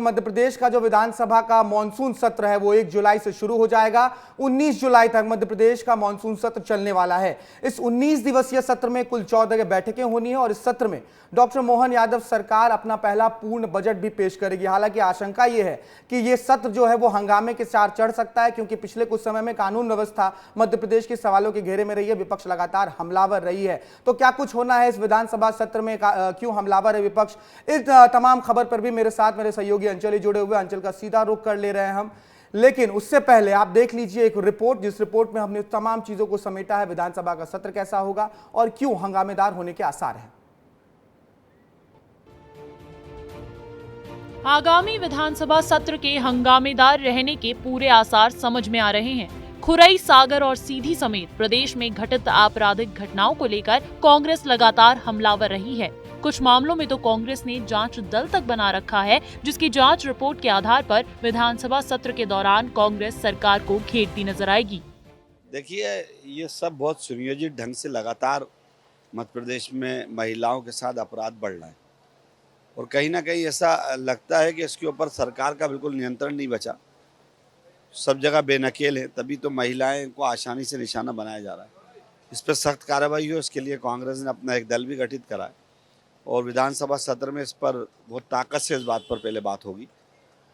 मध्य प्रदेश का जो विधानसभा का मॉनसून सत्र है वो 1 जुलाई से शुरू हो जाएगा। 19 जुलाई तक मध्य प्रदेश का मॉनसून सत्र चलने वाला है। इस 19 दिवसीय सत्र में कुल 14 बैठकें होनी है और इस सत्र में डॉक्टर मोहन यादव सरकार अपना पहला पूर्ण बजट भी पेश करेगी। हालांकि आशंका यह है कि यह सत्र जो है वो हंगामे के चार चढ़ सकता है, क्योंकि पिछले कुछ समय में कानून व्यवस्था मध्य प्रदेश के सवालों के घेरे में रही है, विपक्ष लगातार हमलावर रही है। तो क्या कुछ होना है इस विधानसभा सत्र में, क्यों हमलावर है विपक्ष, इस तमाम खबर पर भी मेरे साथ मेरे सहयोगी अंचल जुड़े हुए। अंचल का सीधा रुख कर ले रहे हैं हम, लेकिन उससे पहले आप देख लीजिए एक रिपोर्ट, जिस रिपोर्ट में हमने तमाम चीजों को समेटा है। विधानसभा का सत्र कैसा होगा और क्यों हंगामेदार होने के आसार हैं। आगामी विधानसभा सत्र के हंगामेदार रहने के पूरे आसार समझ में आ रहे हैं। खुरई, सागर और सीधी समेत प्रदेश में घटित आपराधिक घटनाओं को लेकर कांग्रेस लगातार हमलावर रही है। कुछ मामलों में तो कांग्रेस ने जांच दल तक बना रखा है, जिसकी जांच रिपोर्ट के आधार पर विधानसभा सत्र के दौरान कांग्रेस सरकार को घेरती नजर आएगी। देखिए, ये सब बहुत सुनियोजित ढंग से लगातार मध्य प्रदेश में महिलाओं के साथ अपराध बढ़ रहा है और कहीं ना कहीं ऐसा लगता है कि इसके ऊपर सरकार का बिल्कुल नियंत्रण नहीं बचा। सब जगह बेनकेल है, तभी तो महिलाएं को आसानी से निशाना बनाया जा रहा है। इस पर सख्त कार्रवाई हो, इसके लिए कांग्रेस ने अपना एक दल भी गठित करा है और विधानसभा सत्र में इस पर बहुत ताकत से इस बात पर पहले बात होगी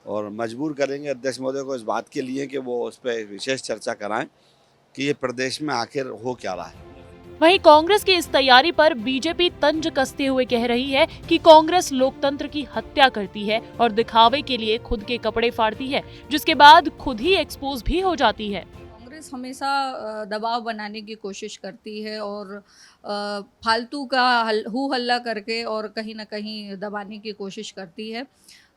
और मजबूर करेंगे अध्यक्ष महोदय को इस बात के लिए कि वो उस पर विशेष चर्चा कराएं कि ये प्रदेश में आखिर हो क्या रहा है। वहीं कांग्रेस की इस तैयारी पर बीजेपी तंज कसते हुए कह रही है कि कांग्रेस लोकतंत्र की हत्या करती है और दिखावे के लिए खुद के कपड़े फाड़ती है, जिसके बाद खुद ही एक्सपोज भी हो जाती है। कांग्रेस हमेशा दबाव बनाने की कोशिश करती है और फालतू का हू हल्ला करके और कहीं ना कहीं दबाने की कोशिश करती है।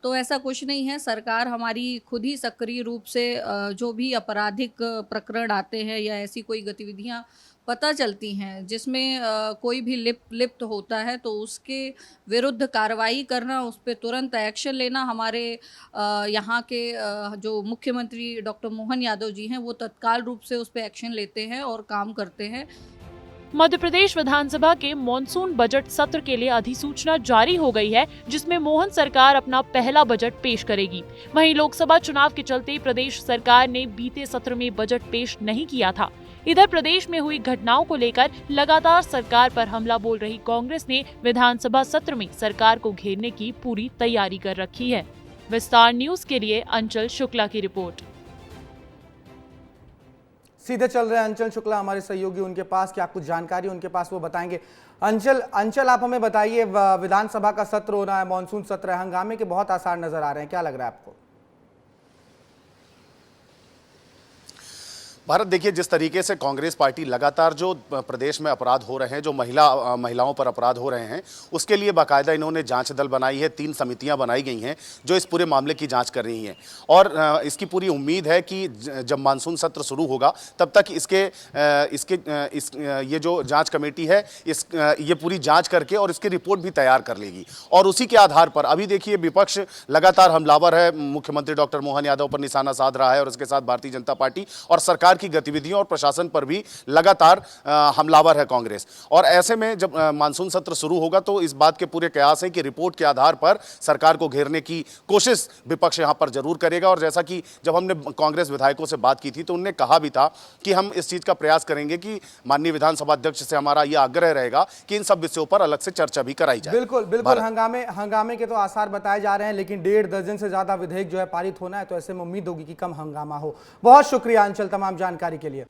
तो ऐसा कुछ नहीं है। सरकार हमारी खुद ही सक्रिय रूप से जो भी आपराधिक प्रकरण आते हैं या ऐसी कोई गतिविधियां पता चलती हैं जिसमें कोई भी लिप्त होता है तो उसके विरुद्ध कार्रवाई करना, उस पर तुरंत एक्शन लेना। हमारे यहाँ के जो मुख्यमंत्री डॉक्टर मोहन यादव जी हैं वो तत्काल रूप से उस पर एक्शन लेते हैं और काम करते हैं। मध्य प्रदेश विधानसभा के मॉनसून बजट सत्र के लिए अधिसूचना जारी हो गई है, जिसमें मोहन सरकार अपना पहला बजट पेश करेगी। वहीं लोकसभा चुनाव के चलते प्रदेश सरकार ने बीते सत्र में बजट पेश नहीं किया था। इधर प्रदेश में हुई घटनाओं को लेकर लगातार सरकार पर हमला बोल रही कांग्रेस ने विधानसभा सत्र में सरकार को घेरने की पूरी तैयारी कर रखी है। विस्तार न्यूज के लिए अंचल शुक्ला की रिपोर्ट। सीधे चल रहे हैं अंचल शुक्ला हमारे सहयोगी, उनके पास क्या कुछ जानकारी उनके पास वो बताएंगे। अंचल आप हमें बताइए, विधानसभा का सत्र होना है, मॉनसून सत्र है, हंगामे के बहुत आसार नजर आ रहे हैं, क्या लग रहा है आपको? भारत, देखिए, जिस तरीके से कांग्रेस पार्टी लगातार जो प्रदेश में अपराध हो रहे हैं, जो महिलाओं पर अपराध हो रहे हैं, उसके लिए बाकायदा इन्होंने जांच दल बनाई है। 3 समितियां बनाई गई हैं जो इस पूरे मामले की जांच कर रही हैं और इसकी पूरी उम्मीद है कि जब मानसून सत्र शुरू होगा तब तक ये जो जांच कमेटी है ये पूरी जांच करके और इसकी रिपोर्ट भी तैयार कर लेगी और उसी के आधार पर अभी देखिए विपक्ष लगातार हमलावर है। मुख्यमंत्री डॉक्टर मोहन यादव पर निशाना साध रहा है और उसके साथ भारतीय जनता पार्टी और सरकार की गतिविधियों और प्रशासन पर भी लगातार हमलावर है कांग्रेस। और ऐसे में जब मानसून सत्र शुरू होगा तो इस बात के पूरे कयास है कि रिपोर्ट के आधार पर सरकार को घेरने की कोशिश विपक्ष यहां पर जरूर करेगा। और जैसा कि जब हमने कांग्रेस विधायकों से बात की थी तो उन्होंने कहा भी था कि हम इस चीज का प्रयास करेंगे कि माननीय विधानसभा अध्यक्ष से हमारा यह आग्रह रहेगा कि इन सब विषयों पर अलग से चर्चा भी कराई जाए। बिल्कुल हंगामे के तो आसार बताए जा रहे हैं, लेकिन 1.5 दर्जन से ज्यादा विधेयक जो है पारित होना है, तो ऐसे में उम्मीद होगी कि कम हंगामा हो। बहुत शुक्रिया अंचल तमाम जानकारी के लिए।